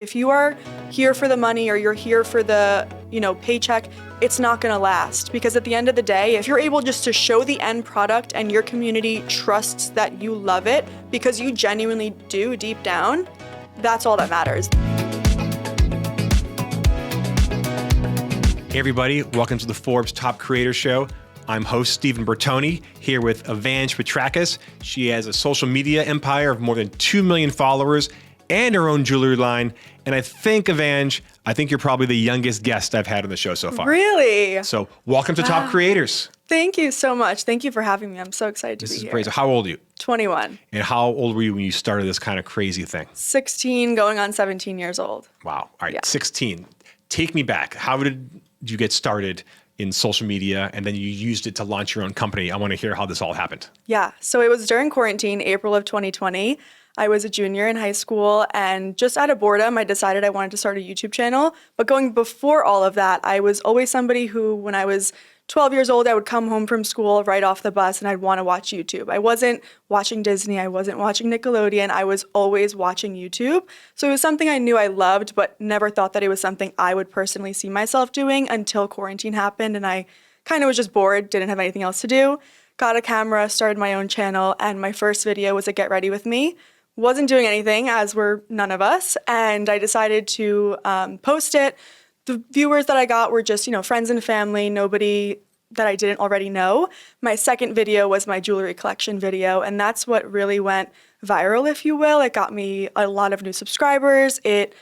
If you are here for the money or you're here for the, paycheck, it's not gonna last. Because at the end of the day, if you're able just to show the end product and your community trusts that you love it because you genuinely do deep down, that's all that matters. Hey everybody, welcome to the Forbes Top Creator Show. I'm host Stephen Bertoni, here with Petrakis. She has a social media empire of more than 2 million followers and her own jewelry line. And I think, you're probably the youngest guest I've had on the show so far. Really? So welcome to Top Creators. Thank you so much. Thank you for having me. I'm so excited to be here. This is great. So how old are you? 21. And how old were you when you started this kind of crazy thing? 16, going on 17 years old. Wow. All right, Yeah. 16. Take me back. How did you get started in social media and then you used it to launch your own company? I want to hear how this all happened. Yeah, so it was during quarantine, April of 2020. I was a junior in high school, and just out of boredom, I decided I wanted to start a YouTube channel. But going before all of that, I was always somebody who, when I was 12 years old, I would come home from school right off the bus and I'd want to watch YouTube. I wasn't watching Disney, I wasn't watching Nickelodeon, I was always watching YouTube. So it was something I knew I loved, but never thought that it was something I would personally see myself doing until quarantine happened and I kind of was just bored, didn't have anything else to do. Got a camera, started my own channel, and my first video was a Get Ready With Me. Wasn't doing anything, as were none of us, and I decided to post it. The viewers that I got were just, friends and family, nobody that I didn't already know. My second video was my jewelry collection video, and that's what really went viral, if you will. It got me a lot of new subscribers. It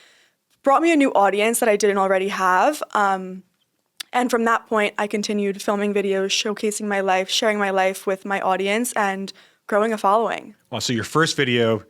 brought me a new audience that I didn't already have. And from that point, I continued filming videos, showcasing my life, sharing my life with my audience, and growing a following. Well, so your first video,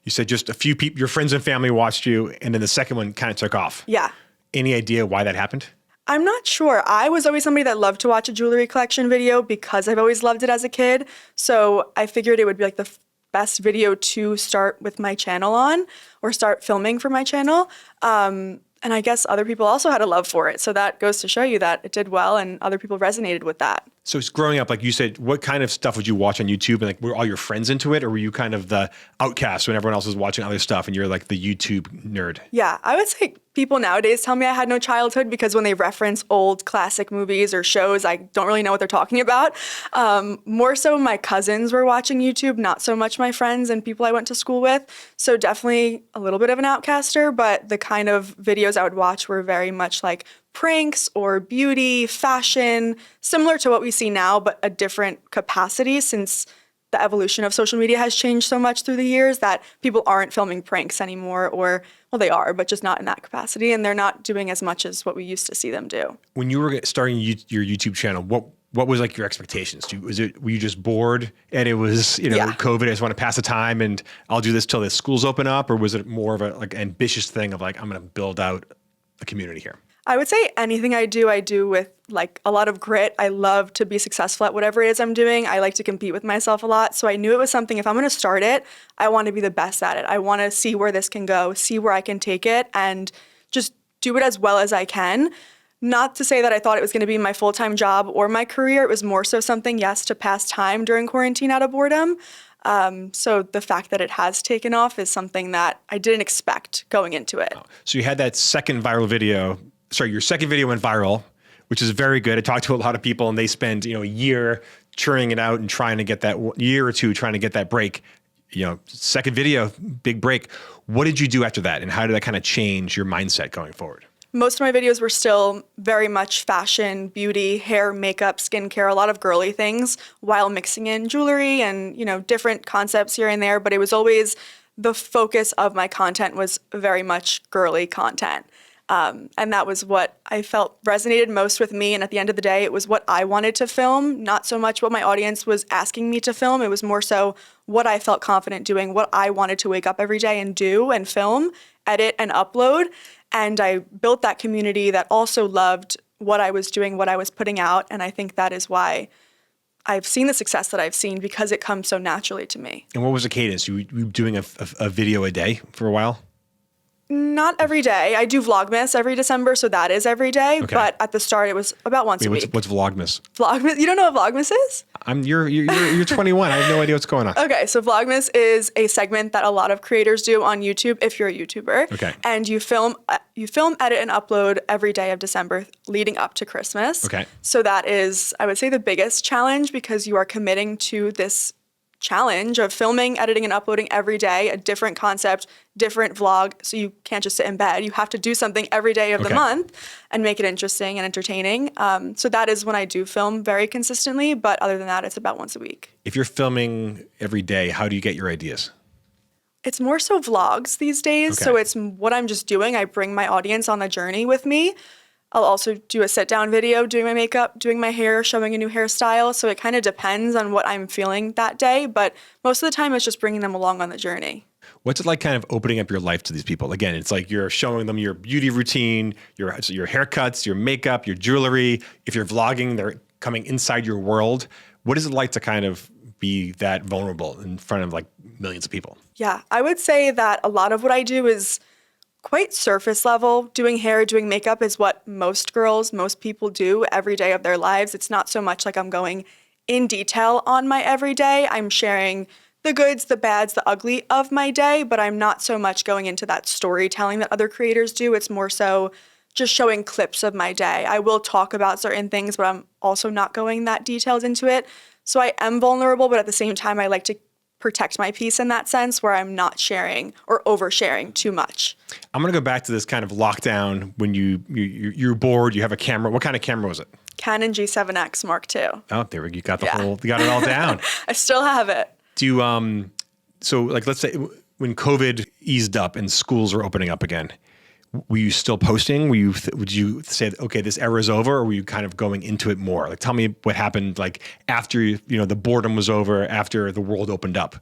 you said just a few people, your friends and family watched you, and then the second one kind of took off. Yeah. Any idea why that happened? I'm not sure. I was always somebody that loved to watch a jewelry collection video because I've always loved it as a kid. So I figured it would be like the best video to start with my channel on or start filming for my channel. And I guess other people also had a love for it. So that goes to show you that it did well and other people resonated with that. So it's growing up, like you said, what kind of stuff would you watch on YouTube? And like, were all your friends into it? Or were you kind of the outcast when everyone else was watching other stuff and you're like the YouTube nerd? Yeah, I would say people nowadays tell me I had no childhood because when they reference old classic movies or shows, I don't really know what they're talking about. More so my cousins were watching YouTube, not so much my friends and people I went to school with. So definitely a little bit of an outcaster, but the kind of videos I would watch were very much like pranks or beauty, fashion, similar to what we see now, but a different capacity since the evolution of social media has changed so much through the years that people aren't filming pranks anymore, or, well, they are, but just not in that capacity, and they're not doing as much as what we used to see them do. When you were starting your YouTube channel, what was like your expectations? Were you just bored and it was, Yeah. COVID, I just want to pass the time and I'll do this till the schools open up? Or was it more of a like ambitious thing of like, I'm going to build out a community here? I would say anything I do with like a lot of grit. I love to be successful at whatever it is I'm doing. I like to compete with myself a lot. So I knew it was something, if I'm going to start it, I want to be the best at it. I want to see where this can go, see where I can take it, and just do it as well as I can. Not to say that I thought it was going to be my full-time job or my career. It was more so something, yes, to pass time during quarantine out of boredom. So the fact that it has taken off is something that I didn't expect going into it. So you had that second viral video. Sorry, your second video went viral, which is very good. I talked to a lot of people and they spend, a year churning it out and trying to get that year or two, trying to get that break. Second video, big break. What did you do after that? And how did that kind of change your mindset going forward? Most of my videos were still very much fashion, beauty, hair, makeup, skincare, a lot of girly things while mixing in jewelry and, different concepts here and there. But it was always the focus of my content was very much girly content. And that was what I felt resonated most with me. And at the end of the day, it was what I wanted to film, not so much what my audience was asking me to film. It was more so what I felt confident doing, what I wanted to wake up every day and do and film, edit and upload. And I built that community that also loved what I was doing, what I was putting out. And I think that is why I've seen the success that I've seen, because it comes so naturally to me. And what was the cadence? You were doing a video a day for a while? Not every day. I do Vlogmas every December, so that is every day. Okay. But at the start, it was about once a week. What's Vlogmas? Vlogmas? You don't know what Vlogmas is? You're 21. I have no idea what's going on. Okay, so Vlogmas is a segment that a lot of creators do on YouTube if you're a YouTuber. Okay. And you film, edit, and upload every day of December leading up to Christmas. Okay. So that is, I would say, the biggest challenge because you are committing to this challenge of filming, editing, and uploading every day, a different concept, different vlog. So you can't just sit in bed. You have to do something every day of the month and make it interesting and entertaining. So that is when I do film very consistently. But other than that, it's about once a week. If you're filming every day, how do you get your ideas? It's more so vlogs these days. Okay. So it's what I'm just doing. I bring my audience on the journey with me. I'll also do a sit-down video, doing my makeup, doing my hair, showing a new hairstyle. So it kind of depends on what I'm feeling that day. But most of the time, it's just bringing them along on the journey. What's it like kind of opening up your life to these people? Again, it's like you're showing them your beauty routine, your haircuts, your makeup, your jewelry. If you're vlogging, they're coming inside your world. What is it like to kind of be that vulnerable in front of like millions of people? Yeah, I would say that a lot of what I do is quite surface level. Doing hair, doing makeup is what most girls, most people do every day of their lives. It's not so much like I'm going in detail on my everyday. I'm sharing the goods, the bads, the ugly of my day, but I'm not so much going into that storytelling that other creators do. It's more so just showing clips of my day. I will talk about certain things, but I'm also not going that detailed into it. So I am vulnerable, but at the same time, I like to protect my peace in that sense where I'm not sharing or oversharing too much. I'm going to go back to this kind of lockdown when you're bored, you have a camera. What kind of camera was it? Canon G7X Mark II. Oh, there we go. You got you got it all down. I still have it. Do you, so like, let's say when COVID eased up and schools were opening up again, were you still posting? Would you say, okay, this era is over, or were you kind of going into it more? Like, tell me what happened, like after, the boredom was over, after the world opened up,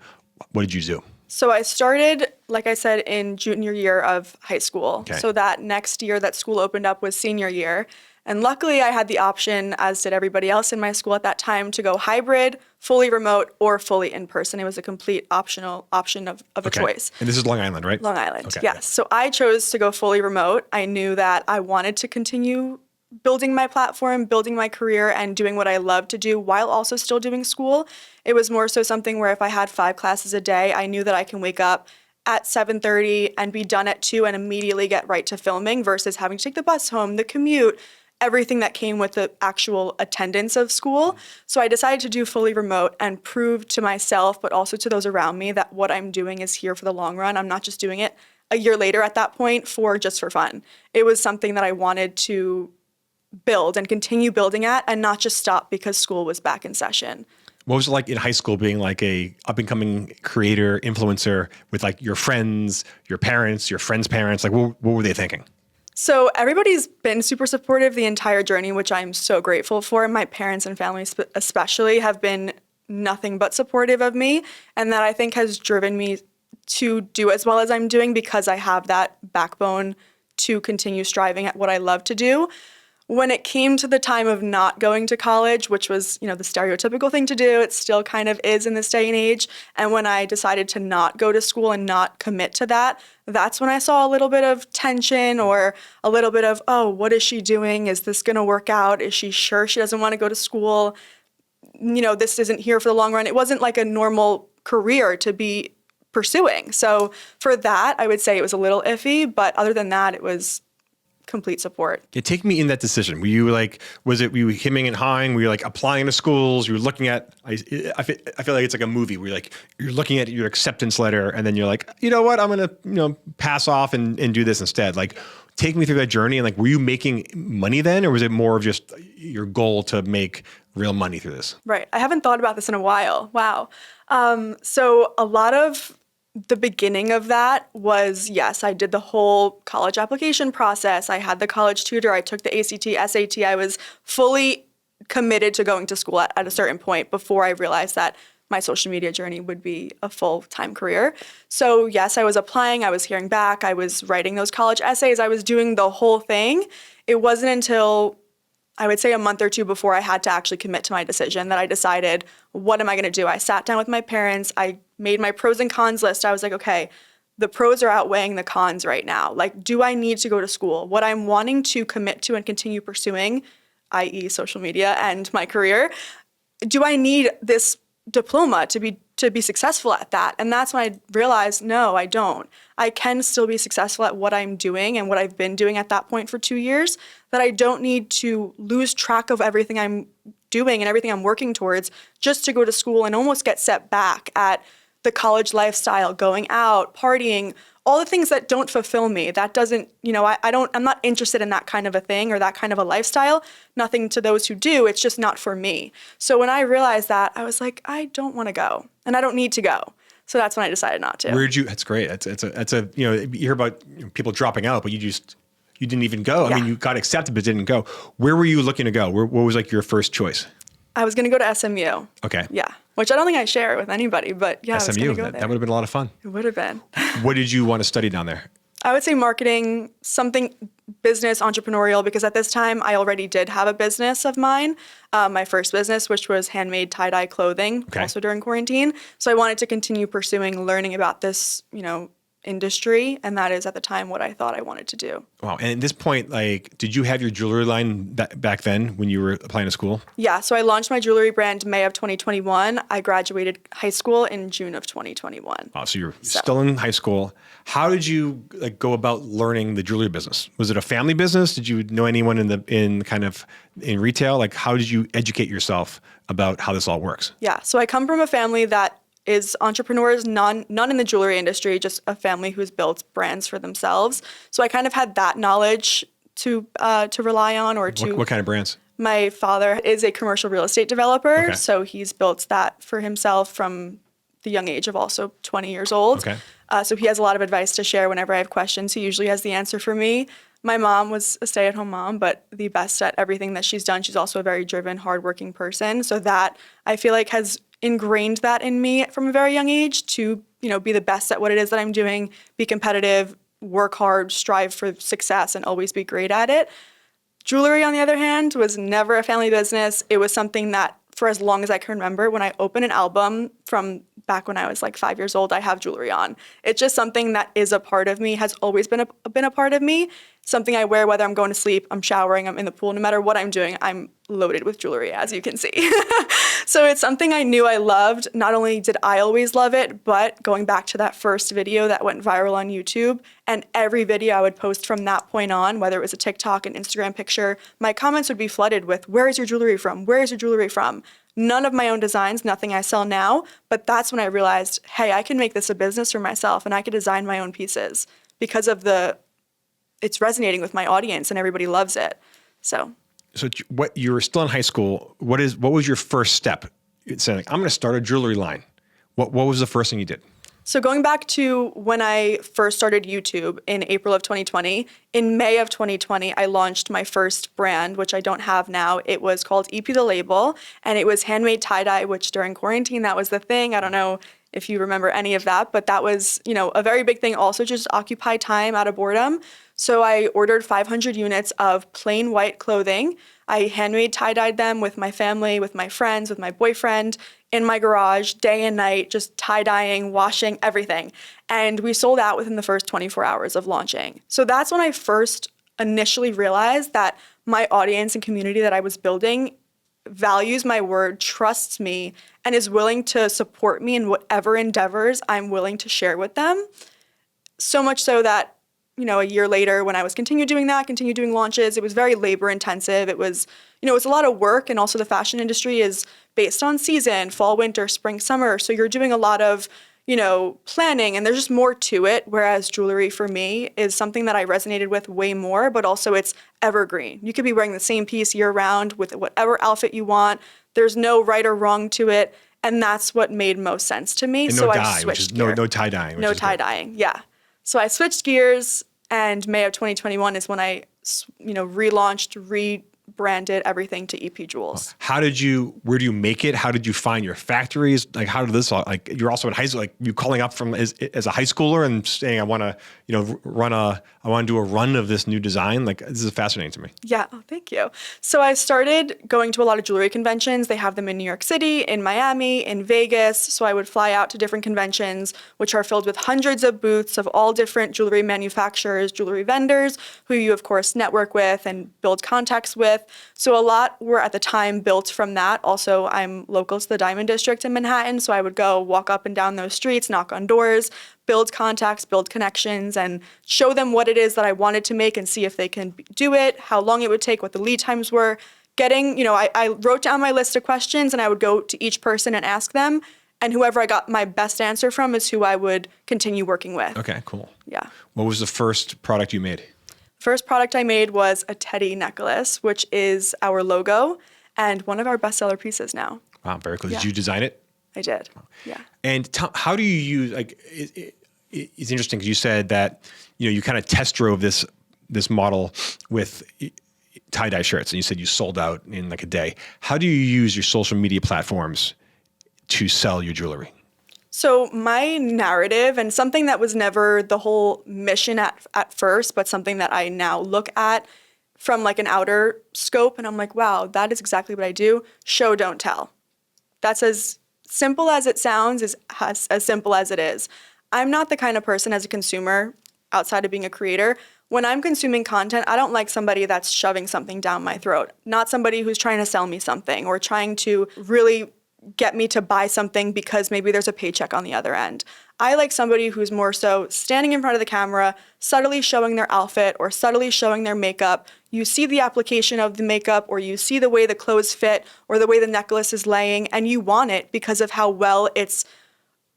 what did you do? So I started, like I said, in junior year of high school. Okay. So that next year that school opened up was senior year. And luckily I had the option, as did everybody else in my school at that time, to go hybrid, fully remote, or fully in person. It was a complete option of a choice. And this is Long Island, right? Long Island, okay. yes. So I chose to go fully remote. I knew that I wanted to continue building my platform, building my career, and doing what I love to do while also still doing school. It was more so something where if I had 5 classes a day, I knew that I can wake up at 7:30 and be done at 2 and immediately get right to filming versus having to take the bus home, the commute, everything that came with the actual attendance of school. So I decided to do fully remote and prove to myself, but also to those around me, that what I'm doing is here for the long run. I'm not just doing it a year later at that point just for fun. It was something that I wanted to build and continue building at and not just stop because school was back in session. What was it like in high school being like a up and coming creator, influencer with like your friends, your parents, your friends' parents? Like what were they thinking? So everybody's been super supportive the entire journey, which I'm so grateful for. My parents and family especially have been nothing but supportive of me. And that I think has driven me to do as well as I'm doing because I have that backbone to continue striving at what I love to do. When it came to the time of not going to college, which was, the stereotypical thing to do, it still kind of is in this day and age. And when I decided to not go to school and not commit to that, that's when I saw a little bit of tension or a little bit of, oh, what is she doing? Is this going to work out? Is she sure she doesn't want to go to school? This isn't here for the long run. It wasn't like a normal career to be pursuing. So for that, I would say it was a little iffy. But other than that, it was complete support. Yeah, take me in that decision. Were you like, were you hemming and hawing? Were you like applying to schools? You were looking at, I feel like it's like a movie where you're looking at your acceptance letter and then you're like, you know what, I'm going to, pass off and do this instead. Like, take me through that journey. And like, were you making money then, or was it more of just your goal to make real money through this? Right. I haven't thought about this in a while. Wow. So a lot of the beginning of that was, yes, I did the whole college application process. I had the college tutor. I took the ACT, SAT. I was fully committed to going to school at a certain point before I realized that my social media journey would be a full-time career. So yes, I was applying. I was hearing back. I was writing those college essays. I was doing the whole thing. It wasn't until I would say a month or 2 before I had to actually commit to my decision that I decided, what am I going to do? I sat down with my parents. I made my pros and cons list. I was like, okay, the pros are outweighing the cons right now. Like, do I need to go to school? What I'm wanting to commit to and continue pursuing, i.e. social media and my career, do I need this diploma to be successful at that? And that's when I realized, no, I don't. I can still be successful at what I'm doing and what I've been doing at that point for 2 years, that I don't need to lose track of everything I'm doing and everything I'm working towards just to go to school and almost get set back at the college lifestyle, going out, partying, all the things that don't fulfill me. That doesn't, I'm not interested in that kind of a thing or that kind of a lifestyle. Nothing to those who do, it's just not for me. So when I realized that, I was like, I don't want to go and I don't need to go. So that's when I decided not to. That's great. That's a, you hear about people dropping out, but you didn't even go. Yeah. I mean, you got accepted, but didn't go. Where were you looking to go? What was like your first choice? I was going to go to SMU. Okay. Yeah. Which I don't think I share with anybody, but yeah, SMU, I was going to go there. That would have been a lot of fun. It would have been. What did you want to study down there? I would say marketing, something business, entrepreneurial, because at this time I already did have a business of mine, my first business, which was handmade tie-dye clothing, also during quarantine. So I wanted to continue pursuing learning about this, industry, and that is at the time what I thought I wanted to do. Wow. And at this point, like, did you have your jewelry line back then when you were applying to school? Yeah. So I launched my jewelry brand May of 2021. I graduated high school in June of 2021. Wow. So you're still in high school. How did you go about learning the jewelry business? Was it a family business? Did you know anyone in retail? Like, how did you educate yourself about how this all works? Yeah. So I come from a family that is entrepreneurs, none in the jewelry industry, just a family who's built brands for themselves. So I kind of had that knowledge to rely on, or to. What kind of brands? My father is a commercial real estate developer, so he's built that for himself from the young age of also 20 years old. Okay. So he has a lot of advice to share whenever I have questions. He usually has the answer for me. My mom was a stay-at-home mom, but the best at everything that she's done. She's also a very driven, hardworking person. So that, I feel like, has ingrained that in me from a very young age to, be the best at what it is that I'm doing, be competitive, work hard, strive for success, and always be great at it. Jewelry, on the other hand, was never a family business. It was something that, for as long as I can remember, when I open an album from back when I was like 5 years old, I have jewelry on. It's just something that is a part of me, has always been a part of me. Something I wear whether I'm going to sleep, I'm showering, I'm in the pool, no matter what I'm doing, I'm loaded with jewelry, as you can see. So it's something I knew I loved. Not only did I always love it, but going back to that first video that went viral on YouTube, and every video I would post from that point on, whether it was a TikTok, an Instagram picture, my comments would be flooded with, "Where is your jewelry from? Where is your jewelry from?" None of my own designs, nothing I sell now, but that's when I realized, hey, I can make this a business for myself and I could design my own pieces because of it's resonating with my audience and everybody loves it. So what, you were still in high school. What was your first step? You said, I'm going to start a jewelry line. What was the first thing you did? So going back to when I first started YouTube in April of 2020, in May of 2020, I launched my first brand, which I don't have now. It was called EP The Label, and it was handmade tie-dye, which during quarantine, that was the thing. I don't know if you remember any of that, but that was, a very big thing also, just occupy time out of boredom. So I ordered 500 units of plain white clothing. I handmade tie-dyed them with my family, with my friends, with my boyfriend, in my garage, day and night, just tie-dyeing, washing, everything. And we sold out within the first 24 hours of launching. So that's when I first initially realized that my audience and community that I was building values my word, trusts me, and is willing to support me in whatever endeavors I'm willing to share with them. So much so that, a year later, when I was continued doing launches, it was very labor intensive. It was, it's a lot of work. And also the fashion industry is based on season, fall, winter, spring, summer. So you're doing a lot of, planning, and there's just more to it. Whereas jewelry for me is something that I resonated with way more, but also it's evergreen. You could be wearing the same piece year round with whatever outfit you want. There's no right or wrong to it. And that's what made most sense to me. And so no I dye, switched no tie-dyeing. No tie-dyeing, yeah. So I switched gears, and May of 2021 is when I, relaunched, branded everything to EP Jewels. Where do you make it? How did you find your factories? Like, how did this all, like, you're also in high school, like you calling up from as a high schooler and saying, I want to, I want to do a run of this new design. Like, this is fascinating to me. Yeah. Oh, thank you. So I started going to a lot of jewelry conventions. They have them in New York City, in Miami, in Vegas. So I would fly out to different conventions, which are filled with hundreds of booths of all different jewelry manufacturers, jewelry vendors, who you of course network with and build contacts with. So a lot were at the time built from that. Also, I'm local to the Diamond District in Manhattan, so I would go walk up and down those streets, knock on doors, build contacts, build connections, and show them what it is that I wanted to make and see if they can do it, how long it would take, what the lead times were. I wrote down my list of questions and I would go to each person and ask them, and whoever I got my best answer from is who I would continue working with. Okay, cool. Yeah. What was the first product you made? First product I made was a teddy necklace, which is our logo and one of our bestseller pieces now. Wow, very cool. Yeah. Did you design it? I did. Yeah. And how do you use, like, it's interesting because you said that, you kind of test drove this model with tie-dye shirts, and you said you sold out in like a day. How do you use your social media platforms to sell your jewelry? So my narrative, and something that was never the whole mission at first, but something that I now look at from like an outer scope, and I'm like, wow, that is exactly what I do. Show, don't tell. That's as simple as it sounds, as simple as it is. I'm not the kind of person as a consumer, outside of being a creator, when I'm consuming content, I don't like somebody that's shoving something down my throat. Not somebody who's trying to sell me something or trying to really get me to buy something because maybe there's a paycheck on the other end. I like somebody who's more so standing in front of the camera, subtly showing their outfit or subtly showing their makeup. You see the application of the makeup, or you see the way the clothes fit or the way the necklace is laying, and you want it because of how well it's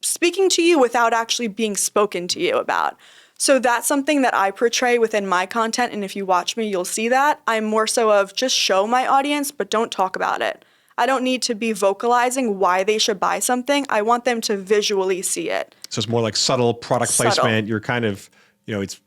speaking to you without actually being spoken to you about. So that's something that I portray within my content, and if you watch me, you'll see that. I'm more so of just show my audience, but don't talk about it. I don't need to be vocalizing why they should buy something. I want them to visually see it. So it's more like subtle product Subtle. placement. You're kind of, it's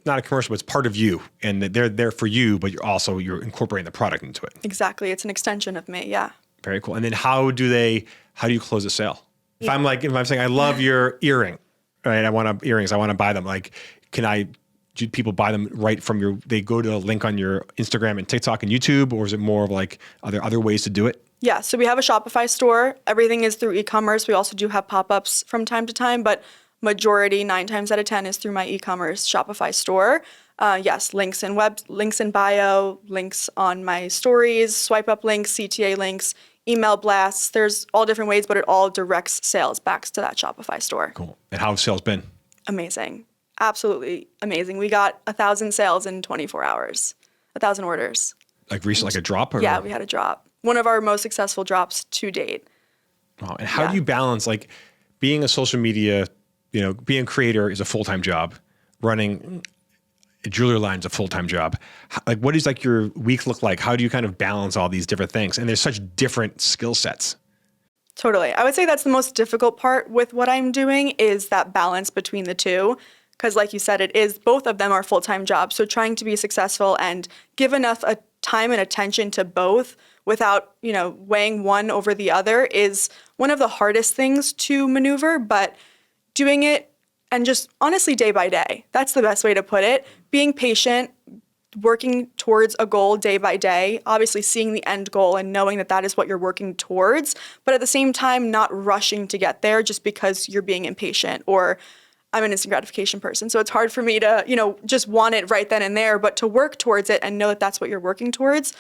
not a commercial, but it's part of you, and they're there for you, but you're incorporating the product into it. Exactly. It's an extension of me. Yeah. Very cool. And then how do you close a sale? If I'm saying I love your earring, right? I want earrings. I want to buy them. Like, do people buy them right from they go to a link on your Instagram and TikTok and YouTube, or is it more of like, are there other ways to do it? Yeah, so we have a Shopify store. Everything is through e-commerce. We also do have pop-ups from time to time, but majority, 9 times out of 10, is through my e-commerce Shopify store. Yes, links in bio, links on my stories, swipe up links, CTA links, email blasts. There's all different ways, but it all directs sales back to that Shopify store. Cool. And how have sales been? Amazing. Absolutely amazing. We got 1,000 sales in 24 hours, 1,000 orders. Like recently, like a drop? Yeah, we had a drop. One of our most successful drops to date. Wow. And how do you balance, like, being a social media, being a creator is a full-time job, running a jewelry line is a full-time job. Like, what does like your week look like? How do you kind of balance all these different things? And there's such different skill sets. Totally. I would say that's the most difficult part with what I'm doing, is that balance between the two. Because like you said, both of them are full-time jobs. So trying to be successful and give enough time and attention to both without, weighing one over the other is one of the hardest things to maneuver, but doing it and just honestly day by day. That's the best way to put it. Being patient, working towards a goal day by day, obviously seeing the end goal and knowing that that is what you're working towards, but at the same time, not rushing to get there just because you're being impatient, or I'm an instant gratification person. So it's hard for me to, just want it right then and there, but to work towards it and know that that's what you're working towards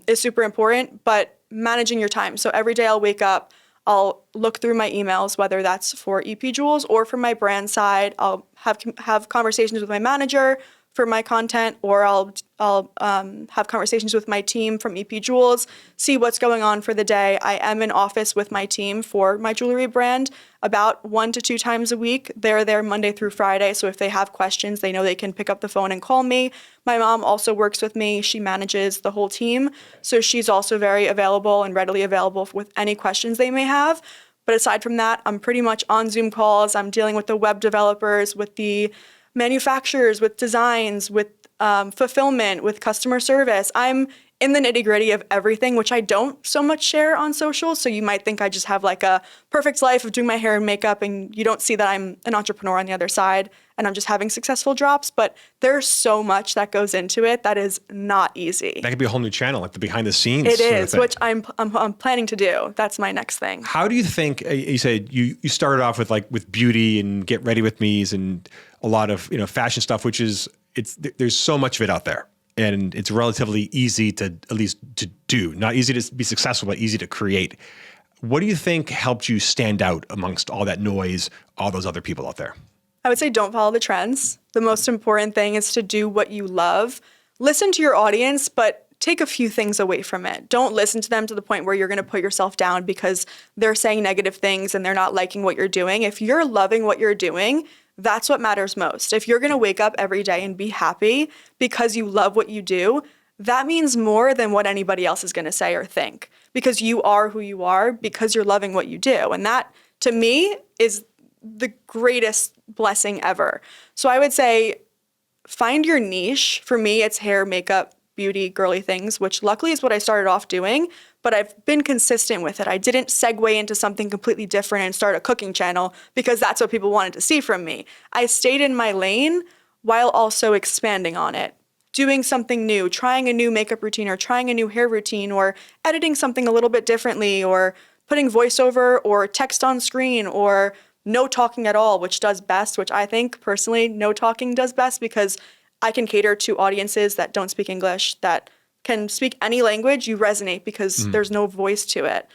is super important, but managing your time. So every day I'll wake up, I'll look through my emails, whether that's for EP Jewels or for my brand side. I'll have conversations with my manager for my content, or I'll have conversations with my team from EP Jewels, see what's going on for the day. I am in office with my team for my jewelry brand about 1 to 2 times a week. They're there Monday through Friday, so if they have questions, they know they can pick up the phone and call me. My mom also works with me. She manages the whole team, so she's also very available and readily available with any questions they may have. But aside from that, I'm pretty much on Zoom calls. I'm dealing with the web developers, with the manufacturers, with designs, with fulfillment, with customer service. I'm in the nitty gritty of everything, which I don't so much share on social. So you might think I just have like a perfect life of doing my hair and makeup, and you don't see that I'm an entrepreneur on the other side and I'm just having successful drops. But there's so much that goes into it that is not easy. That could be a whole new channel, like the behind the scenes. It is, which I'm planning to do. That's my next thing. How do you think, you said you started off with beauty and get ready with me's and a lot of, fashion stuff, which is, there's so much of it out there. And it's relatively easy to at least to do, not easy to be successful, but easy to create. What do you think helped you stand out amongst all that noise, all those other people out there? I would say don't follow the trends. The most important thing is to do what you love. Listen to your audience, but take a few things away from it. Don't listen to them to the point where you're going to put yourself down because they're saying negative things and they're not liking what you're doing. If you're loving what you're doing, that's what matters most. If you're going to wake up every day and be happy because you love what you do, that means more than what anybody else is going to say or think, because you are who you are because you're loving what you do. And that, to me, is the greatest blessing ever. So I would say find your niche. For me, it's hair, makeup, beauty, girly things, which luckily is what I started off doing, but I've been consistent with it. I didn't segue into something completely different and start a cooking channel because that's what people wanted to see from me. I stayed in my lane while also expanding on it, doing something new, trying a new makeup routine or trying a new hair routine or editing something a little bit differently or putting voiceover or text on screen or no talking at all, which does best, which I think personally no talking does best because I can cater to audiences that don't speak English, that can speak any language. You resonate because there's no voice to it.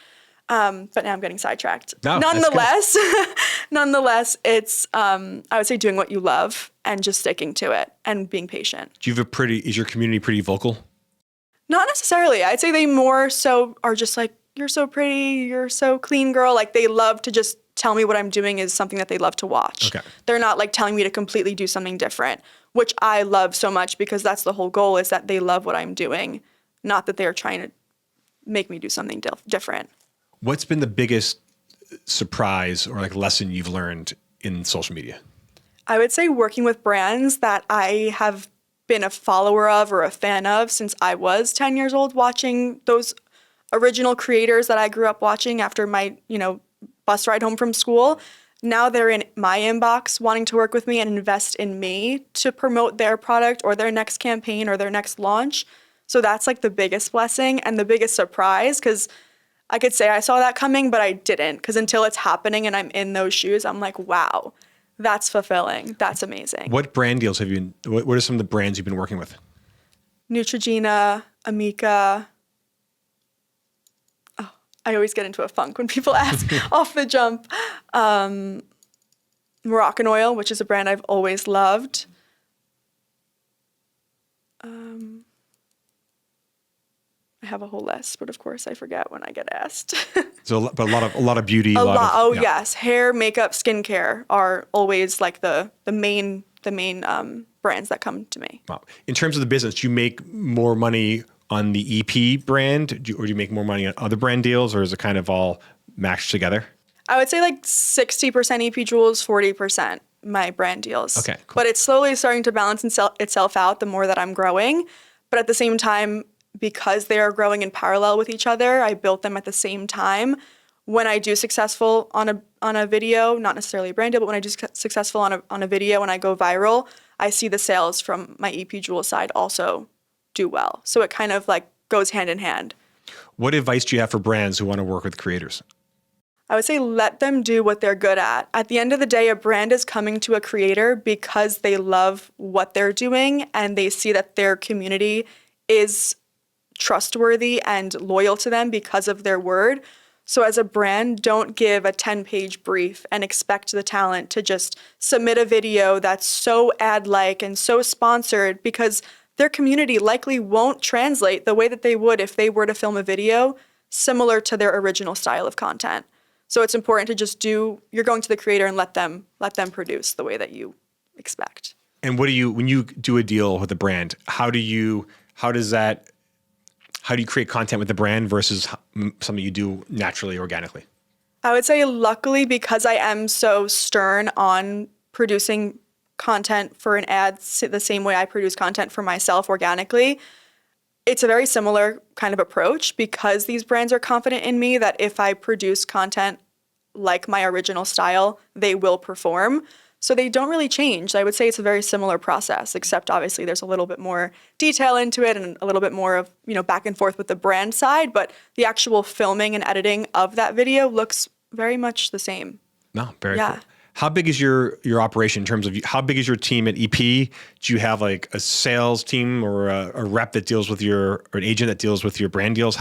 But now I'm getting sidetracked. No, Nonetheless, it's, I would say doing what you love and just sticking to it and being patient. Is your community pretty vocal? Not necessarily. I'd say they more so are just like, you're so pretty, you're so clean, girl. Like they love to just tell me what I'm doing is something that they love to watch. Okay. They're not like telling me to completely do something different, which I love so much because that's the whole goal, is that they love what I'm doing, not that they're trying to make me do something different. What's been the biggest surprise or like lesson you've learned in social media? I would say working with brands that I have been a follower of or a fan of since I was 10 years old, watching those original creators that I grew up watching after my, bus ride home from school. Now they're in my inbox wanting to work with me and invest in me to promote their product or their next campaign or their next launch. So that's like the biggest blessing and the biggest surprise, because I could say I saw that coming, but I didn't, because until it's happening and I'm in those shoes, I'm like, wow, that's fulfilling. That's amazing. What brand deals what are some of the brands you've been working with? Neutrogena, Amica. I always get into a funk when people ask off the jump. Moroccan Oil, which is a brand I've always loved. I have a whole list, but of course I forget when I get asked. But a lot of beauty. Yes. Hair, makeup, skincare are always like the main brands that come to me. Wow. In terms of the business, do you make more money on the EP brand, or do you make more money on other brand deals, or is it kind of all matched together? I would say like 60% EP Jewels, 40% my brand deals. Okay, cool. But it's slowly starting to balance itself out the more that I'm growing. But at the same time, because they are growing in parallel with each other, I built them at the same time. When I do successful on a video, not necessarily a brand deal, but when I do successful on a video and I go viral, I see the sales from my EP Jewel side also do well. So it kind of like goes hand in hand. What advice do you have for brands who want to work with creators? I would say let them do what they're good at. At the end of the day, a brand is coming to a creator because they love what they're doing and they see that their community is trustworthy and loyal to them because of their word. So as a brand, don't give a 10-page brief and expect the talent to just submit a video that's so ad-like and so sponsored, because their community likely won't translate the way that they would if they were to film a video similar to their original style of content. So it's important to just you're going to the creator and let them produce the way that you expect. And when you do a deal with a brand, how do you create content with the brand versus something you do naturally, organically? I would say luckily, because I am so stern on producing content for an ad the same way I produce content for myself organically, it's a very similar kind of approach because these brands are confident in me that if I produce content like my original style, they will perform. So they don't really change. I would say it's a very similar process, except obviously there's a little bit more detail into it and a little bit more of, back and forth with the brand side, but the actual filming and editing of that video looks very much the same. No, very cool. How big is your operation in terms of how big is your team at EP? Do you have like a sales team or a rep that deals with or an agent that deals with your brand deals?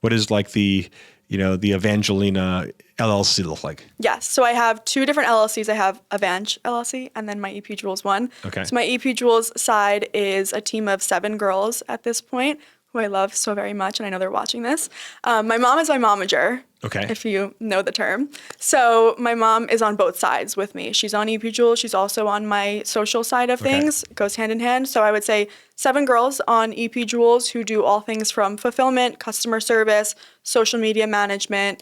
What is like the Evangelina LLC look like? Yes. So I have two different LLCs. I have Evang LLC and then my EP Jewels one. Okay. So my EP Jewels side is a team of 7 girls at this point, who I love so very much, and I know they're watching this. My mom is my momager, if you know the term. So my mom is on both sides with me. She's on EP Jewels. She's also on my social side of things. It goes hand in hand. So I would say 7 girls on EP Jewels who do all things from fulfillment, customer service, social media management,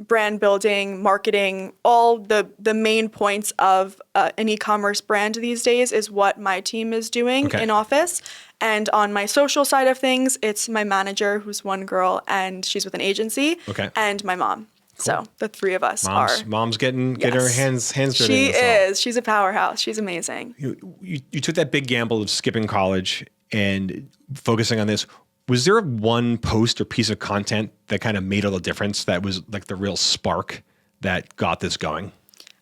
brand building, marketing, all the main points of an e-commerce brand these days is what my team is doing in office. And on my social side of things, it's my manager, who's one girl, and she's with an agency, and my mom. Cool. So the 3 of us Mom's getting her hands dirty. She is. She's a powerhouse. She's amazing. You took that big gamble of skipping college and focusing on this. Was there one post or piece of content that kind of made all the difference, that was like the real spark that got this going?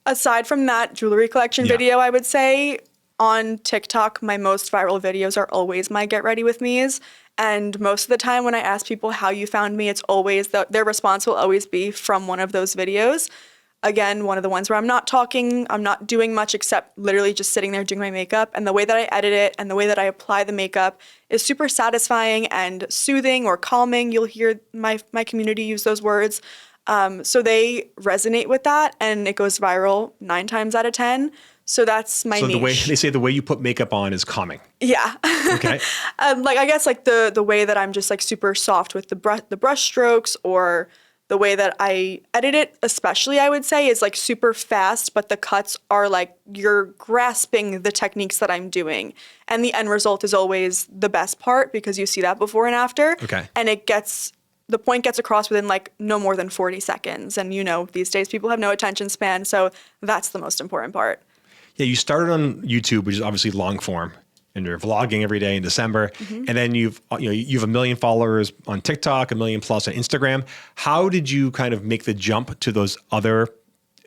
Aside from that jewelry collection video, I would say on TikTok, my most viral videos are always my get ready with me's. And most of the time when I ask people how you found me, it's always their response will always be from one of those videos. Again, one of the ones where I'm not talking, I'm not doing much except literally just sitting there doing my makeup. And the way that I edit it and the way that I apply the makeup is super satisfying and soothing or calming. You'll hear my community use those words. So they resonate with that, and it goes viral 9 times out of 10. So that's my niche. The way you put makeup on is calming. Yeah. Okay. I guess the way that I'm just like super soft with the brush strokes, or the way that I edit it, especially, I would say, is like super fast, but the cuts are like you're grasping the techniques that I'm doing. And the end result is always the best part because you see that before and after. Okay. And the point gets across within like no more than 40 seconds. And these days people have no attention span. So that's the most important part. Yeah, you started on YouTube, which is obviously long form, and you're vlogging every day in December. Mm-hmm. And then you've 1 million followers on TikTok, 1 million plus on Instagram. How did you kind of make the jump to those other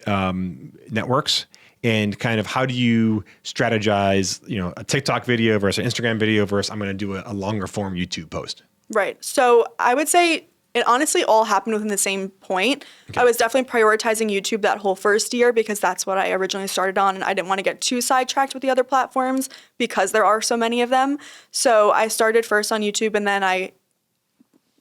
networks? And kind of how do you strategize, a TikTok video versus an Instagram video versus I'm going to do a longer form YouTube post? Right. So I would say it honestly all happened within the same point. Okay. I was definitely prioritizing YouTube that whole first year because that's what I originally started on, and I didn't want to get too sidetracked with the other platforms because there are so many of them. So I started first on YouTube, and then I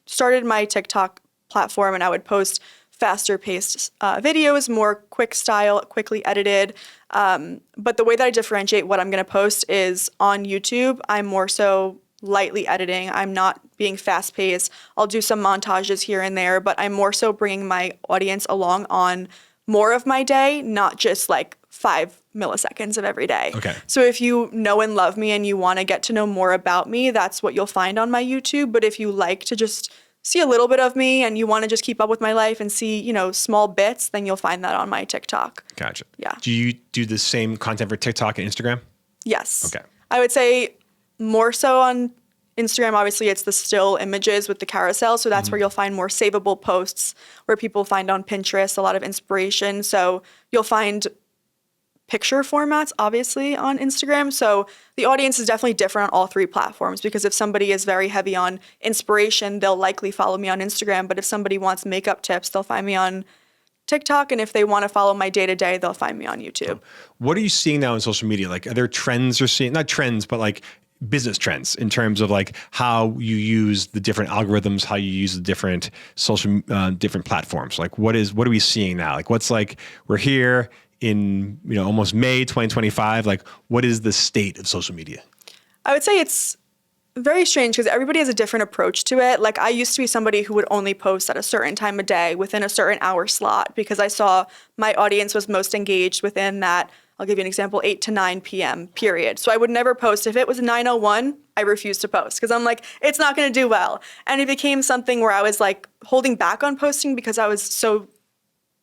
started my TikTok platform, and I would post faster paced videos, more quick style, quickly edited. But the way that I differentiate what I'm going to post is on YouTube, I'm more so lightly editing. I'm not being fast paced. I'll do some montages here and there, but I'm more so bringing my audience along on more of my day, not just like 5 milliseconds of every day. Okay. So if you know and love me and you want to get to know more about me, that's what you'll find on my YouTube. But if you like to just see a little bit of me and you want to just keep up with my life and see, small bits, then you'll find that on my TikTok. Gotcha. Yeah. Do you do the same content for TikTok and Instagram? Yes. Okay. I would say more so on Instagram. Obviously, it's the still images with the carousel. So that's where you'll find more savable posts where people find on Pinterest a lot of inspiration. So you'll find picture formats, obviously, on Instagram. So the audience is definitely different on all 3 platforms because if somebody is very heavy on inspiration, they'll likely follow me on Instagram. But if somebody wants makeup tips, they'll find me on TikTok. And if they want to follow my day-to-day, they'll find me on YouTube. What are you seeing now on social media? Like, are there trends you're seeing? Not trends, but like business trends in terms of like how you use the different algorithms, how you use the different social, different platforms. Like what are we seeing now? Like we're here in, almost May 2025. Like what is the state of social media? I would say it's very strange because everybody has a different approach to it. Like I used to be somebody who would only post at a certain time of day within a certain hour slot because I saw my audience was most engaged within that I'll give you an example, 8 to 9 p.m. period. So I would never post. If it was 9:01, I refused to post because I'm like, it's not going to do well. And it became something where I was like holding back on posting because I was so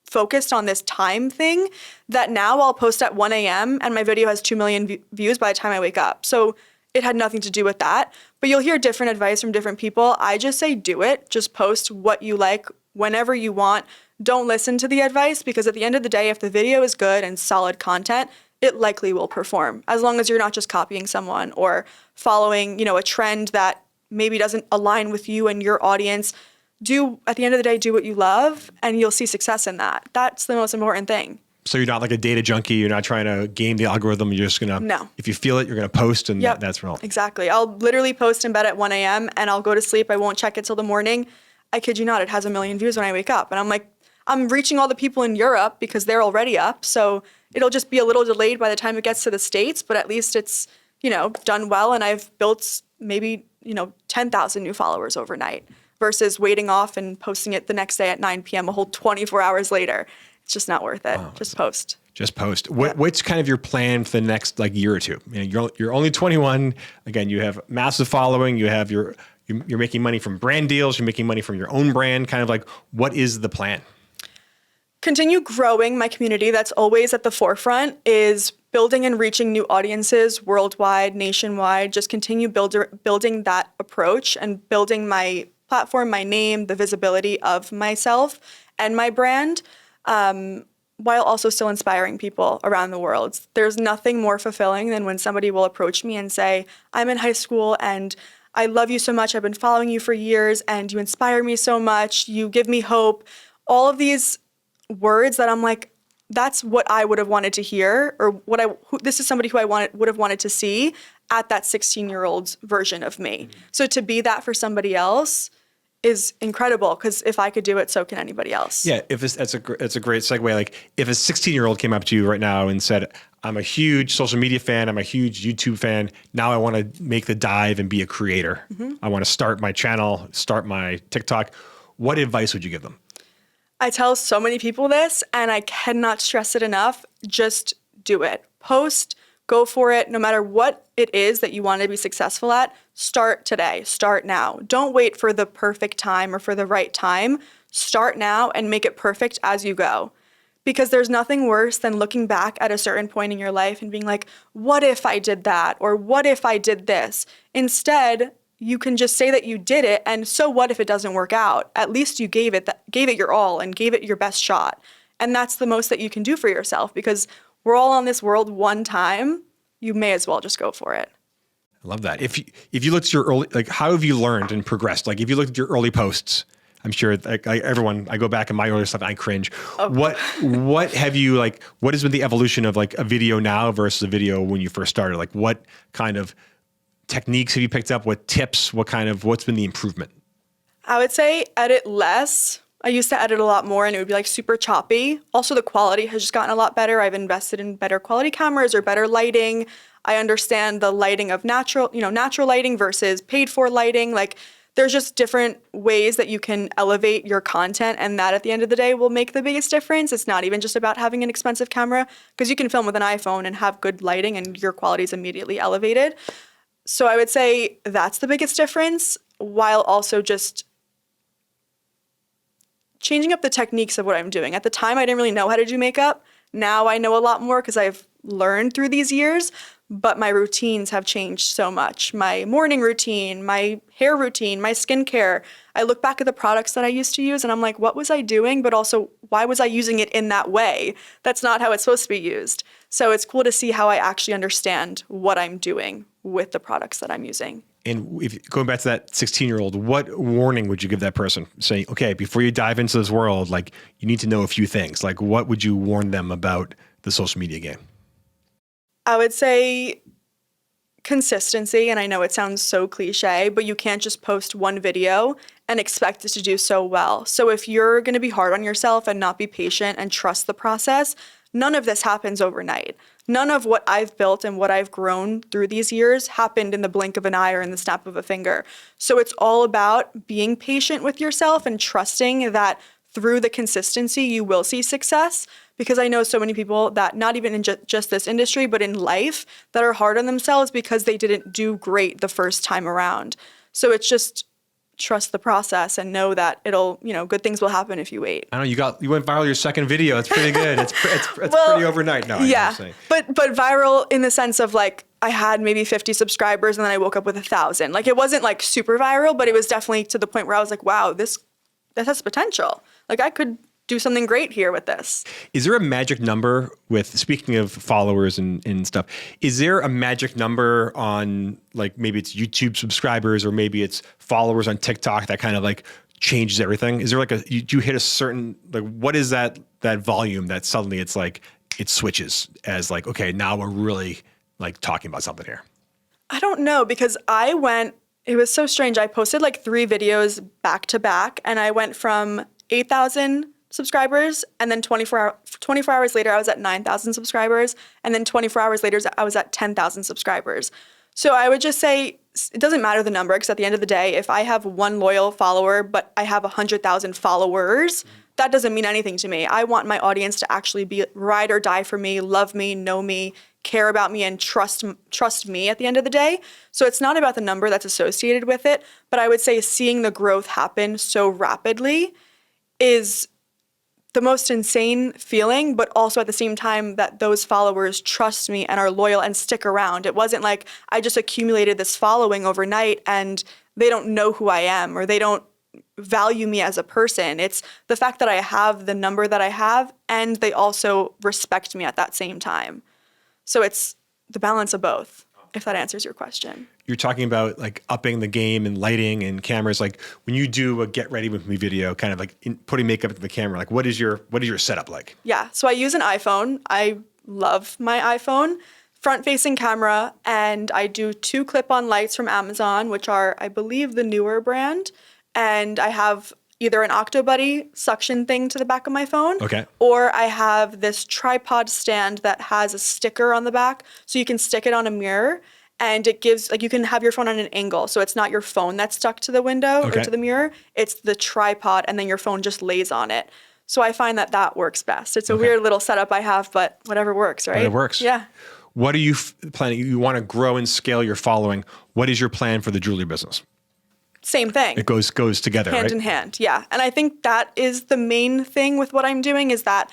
focused on this time thing that now I'll post at 1 a.m. and my video has 2 million views by the time I wake up. So it had nothing to do with that. But you'll hear different advice from different people. I just say do it. Just post what you like whenever you want. Don't listen to the advice because at the end of the day, if the video is good and solid content, it likely will perform as long as you're not just copying someone or following, a trend that maybe doesn't align with you and your audience. At the end of the day, do what you love and you'll see success in that. That's the most important thing. So you're not like a data junkie. You're not trying to game the algorithm. You're just going to, no. If you feel it, you're going to post and that's real. Exactly. I'll literally post in bed at 1 a.m. and I'll go to sleep. I won't check it till the morning. I kid you not, it has 1 million views when I wake up. And I'm like, I'm reaching all the people in Europe because they're already up. So it'll just be a little delayed by the time it gets to the States, but at least it's, done well. And I've built maybe, 10,000 new followers overnight versus waiting off and posting it the next day at 9 p.m. a whole 24 hours later. It's just not worth it. Just post. Just post. What's kind of your plan for the next year or two? You're only 21. Again, you have massive following. You have you're making money from brand deals. You're making money from your own brand. Kind of what is the plan? Continue growing my community. That's always at the forefront, is building and reaching new audiences worldwide, nationwide. Just continue building that approach and building my platform, my name, the visibility of myself and my brand, while also still inspiring people around the world. There's nothing more fulfilling than when somebody will approach me and say, I'm in high school and I love you so much. I've been following you for years and you inspire me so much. You give me hope. All of these words that I'm like, that's what I would have wanted to hear, or this is somebody who I would have wanted to see at that 16-year-old version of me. So to be that for somebody else is incredible, because if I could do it, so can anybody else. Yeah, that's a great segue. If a 16-year-old came up to you right now and said, I'm a huge social media fan, I'm a huge YouTube fan, now I want to make the dive and be a creator. I want to start my channel, start my TikTok. What advice would you give them? I tell so many people this, and I cannot stress it enough. Just do it. Post, go for it. No matter what it is that you want to be successful at, start today. Start now. Don't wait for the perfect time or for the right time. Start now and make it perfect as you go. Because there's nothing worse than looking back at a certain point in your life and being like, what if I did that? Or what if I did this? Instead, you can just say that you did it, and so what if it doesn't work out? At least you gave it your all and gave it your best shot. And that's the most that you can do for yourself, because we're all on this world one time. You may as well just go for it. I love that. If you looked at your early, how have you learned and progressed? If you looked at your early posts, I'm sure everyone, I go back in my earlier stuff, I cringe. Oh. What have you what has been the evolution of a video now versus a video when you first started? What kind of techniques have you picked up? What tips? What's been the improvement? I would say edit less. I used to edit a lot more and it would be super choppy. Also, the quality has just gotten a lot better. I've invested in better quality cameras or better lighting. I understand the lighting of natural lighting versus paid for lighting. There's just different ways that you can elevate your content, and that at the end of the day will make the biggest difference. It's not even just about having an expensive camera, because you can film with an iPhone and have good lighting and your quality is immediately elevated. So I would say that's the biggest difference, while also just changing up the techniques of what I'm doing. At the time, I didn't really know how to do makeup. Now I know a lot more because I've learned through these years, but my routines have changed so much. My morning routine, my hair routine, my skincare. I look back at the products that I used to use and I'm like, what was I doing? But also, why was I using it in that way? That's not how it's supposed to be used. So it's cool to see how I actually understand what I'm doing with the products that I'm using. And going back to that 16-year-old, what warning would you give that person? Saying, okay, before you dive into this world, you need to know a few things. What would you warn them about the social media game? I would say consistency, and I know it sounds so cliche, but you can't just post one video and expect it to do so well. So if you're going to be hard on yourself and not be patient and trust the process, none of this happens overnight. None of what I've built and what I've grown through these years happened in the blink of an eye or in the snap of a finger. So it's all about being patient with yourself and trusting that through the consistency, you will see success. Because I know so many people that not even in just this industry, but in life, that are hard on themselves because they didn't do great the first time around. So it's just trust the process and know that it'll, good things will happen if you wait. I know you went viral your second video. It's pretty good. It's pretty overnight. No, yeah, I'm saying. But viral in the sense of like, I had maybe 50 subscribers and then I woke up with 1,000. Like it wasn't like super viral, but it was definitely to the point where I was like, wow, that has potential. Like I could do something great here with this. Is there a magic number speaking of followers and stuff, is there a magic number on like maybe it's YouTube subscribers or maybe it's followers on TikTok that kind of like changes everything? Is there like do you hit a certain, like what is that volume that suddenly it's like, it switches as like, okay, now we're really like talking about something here? I don't know because it was so strange. I posted like 3 videos back to back and I went from 8,000 subscribers and then 24 hours later I was at 9,000 subscribers and then 24 hours later I was at 10,000 subscribers. So I would just say it doesn't matter the number because at the end of the day, if I have 1 loyal follower but I have 100,000 followers, that doesn't mean anything to me. I want my audience to actually be ride or die for me, love me, know me, care about me, and trust me at the end of the day. So it's not about the number that's associated with it, but I would say seeing the growth happen so rapidly is the most insane feeling, but also at the same time that those followers trust me and are loyal and stick around. It wasn't like I just accumulated this following overnight and they don't know who I am or they don't value me as a person. It's the fact that I have the number that I have and they also respect me at that same time. So it's the balance of both, if that answers your question. You're talking about like upping the game and lighting and cameras. Like when you do a get ready with me video, kind of like putting makeup to the camera, like what is your setup like? Yeah, so I use an iPhone. I love my iPhone, front-facing camera, and I do 2 clip-on lights from Amazon, which are, I believe, the newer brand. And I have either an Octobuddy suction thing to the back of my phone, okay, or I have this tripod stand that has a sticker on the back, so you can stick it on a mirror. And it gives, like, you can have your phone on an angle. So it's not your phone that's stuck to the window or to the mirror. It's the tripod, and then your phone just lays on it. So I find that works best. It's a weird little setup I have, but whatever works, right? It works. Yeah. What are you planning? You want to grow and scale your following. What is your plan for the jewelry business? Same thing. It goes together, hand right? in hand, yeah. And I think that is the main thing with what I'm doing is that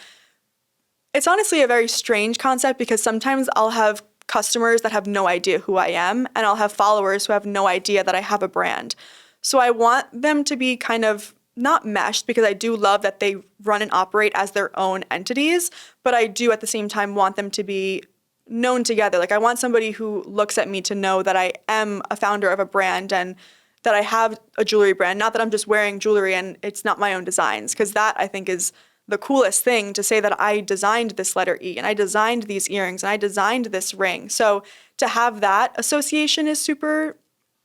it's honestly a very strange concept because sometimes I'll have customers that have no idea who I am, and I'll have followers who have no idea that I have a brand. So I want them to be kind of not meshed because I do love that they run and operate as their own entities, but I do at the same time want them to be known together. Like I want somebody who looks at me to know that I am a founder of a brand and that I have a jewelry brand, not that I'm just wearing jewelry and it's not my own designs, because that I think is the coolest thing to say that I designed this letter E and I designed these earrings and I designed this ring. So to have that association is super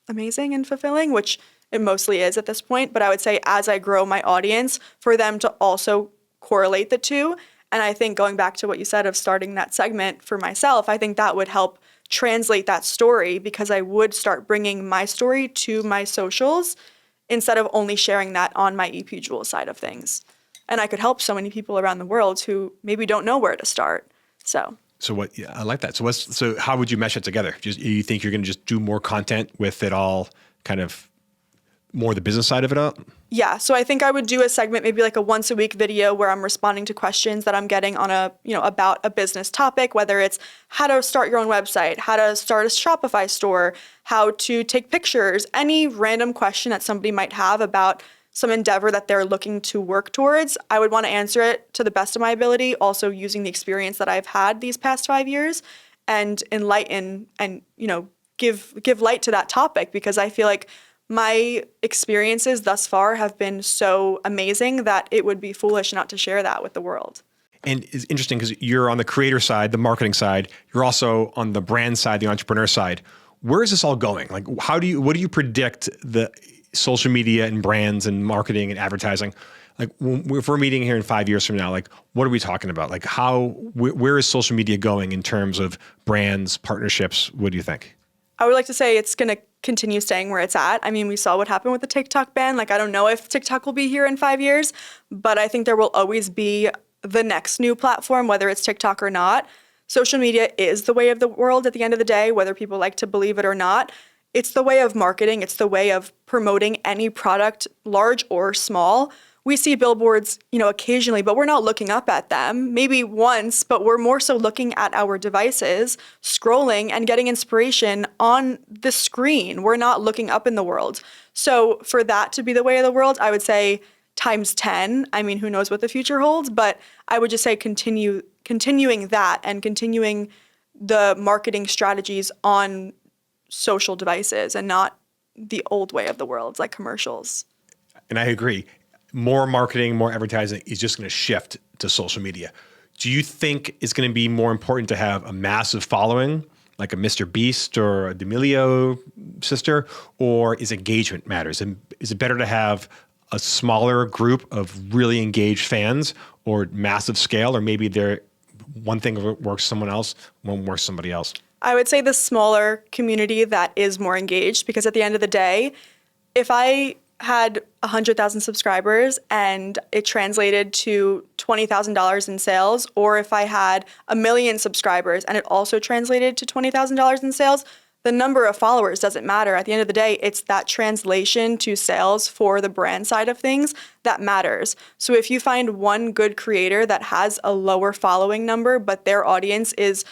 amazing and fulfilling, which it mostly is at this point. But I would say as I grow my audience, for them to also correlate the two. And I think going back to what you said of starting that segment for myself, I think that would help translate that story because I would start bringing my story to my socials instead of only sharing that on my EP Jewel side of things. And I could help so many people around the world who maybe don't know where to start. So what? Yeah, I like that. So how would you mesh it together? You think you're going to just do more content with it all, kind of more the business side of it all? Yeah. So I think I would do a segment, maybe like a once a week video where I'm responding to questions that I'm getting on about a business topic, whether it's how to start your own website, how to start a Shopify store, how to take pictures, any random question that somebody might have about some endeavor that they're looking to work towards. I would want to answer it to the best of my ability, also using the experience that I've had these past 5 years and enlighten and, give light to that topic because I feel like my experiences thus far have been so amazing that it would be foolish not to share that with the world. And it's interesting because you're on the creator side, the marketing side. You're also on the brand side, the entrepreneur side. Where is this all going? Like, what do you predict the social media and brands and marketing and advertising? Like, if we're meeting here in 5 years from now, like, what are we talking about? Like, where is social media going in terms of brands, partnerships? What do you think? I would like to say it's going to continue staying where it's at. I mean, we saw what happened with the TikTok ban. Like, I don't know if TikTok will be here in 5 years, but I think there will always be the next new platform, whether it's TikTok or not. Social media is the way of the world at the end of the day, whether people like to believe it or not. It's the way of marketing. It's the way of promoting any product, large or small. We see billboards, occasionally, but we're not looking up at them. Maybe once, but we're more so looking at our devices, scrolling and getting inspiration on the screen. We're not looking up in the world. So for that to be the way of the world, I would say times 10. I mean, who knows what the future holds, but I would just say continuing that and continuing the marketing strategies on social devices and not the old way of the world, like commercials. And I agree. More marketing, more advertising is just going to shift to social media. Do you think it's going to be more important to have a massive following, like a Mr. Beast or a D'Amelio sister, or is engagement matters? And is it better to have a smaller group of really engaged fans or massive scale, or maybe one thing works someone else, one works somebody else? I would say the smaller community that is more engaged, because at the end of the day, if I had 100,000 subscribers and it translated to $20,000 in sales, or if I had 1 million subscribers and it also translated to $20,000 in sales, the number of followers doesn't matter. At the end of the day, it's that translation to sales for the brand side of things that matters. So if you find one good creator that has a lower following number, but their audience is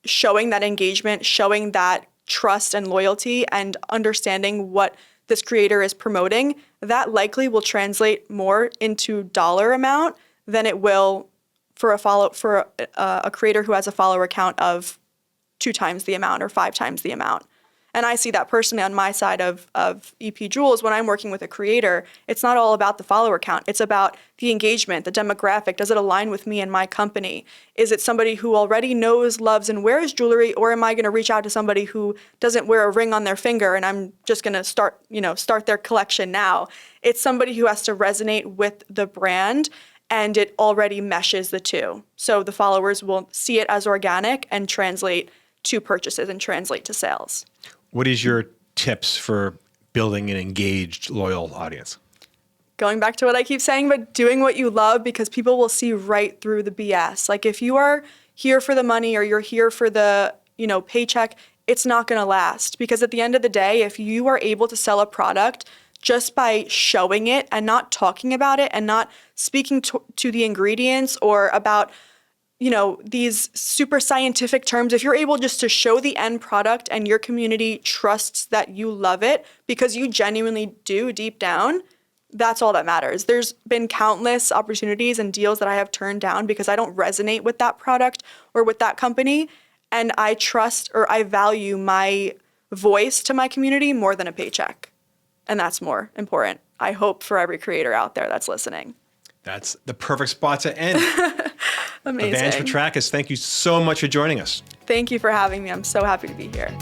showing that engagement, showing that trust and loyalty and understanding what this creator is promoting, that likely will translate more into dollar amount than it will for a creator who has a follower count of 2 times the amount or 5 times the amount. And I see that personally on my side of EP Jewels. When I'm working with a creator, it's not all about the follower count. It's about the engagement, the demographic. Does it align with me and my company? Is it somebody who already knows, loves, and wears jewelry, or am I going to reach out to somebody who doesn't wear a ring on their finger and I'm just going to start their collection now? It's somebody who has to resonate with the brand, and it already meshes the two. So the followers will see it as organic and translate to purchases and translate to sales. What is your tips for building an engaged, loyal audience? Going back to what I keep saying, but doing what you love, because people will see right through the BS. Like, if you are here for the money or you're here for the, paycheck, it's not going to last. Because at the end of the day, if you are able to sell a product just by showing it and not talking about it and not speaking to the ingredients or about these super scientific terms, if you're able just to show the end product and your community trusts that you love it because you genuinely do deep down, that's all that matters. There's been countless opportunities and deals that I have turned down because I don't resonate with that product or with that company. And I trust or I value my voice to my community more than a paycheck. And that's more important, I hope, for every creator out there that's listening. That's the perfect spot to end. Amazing. Petrakis, thank you so much for joining us. Thank you for having me. I'm so happy to be here.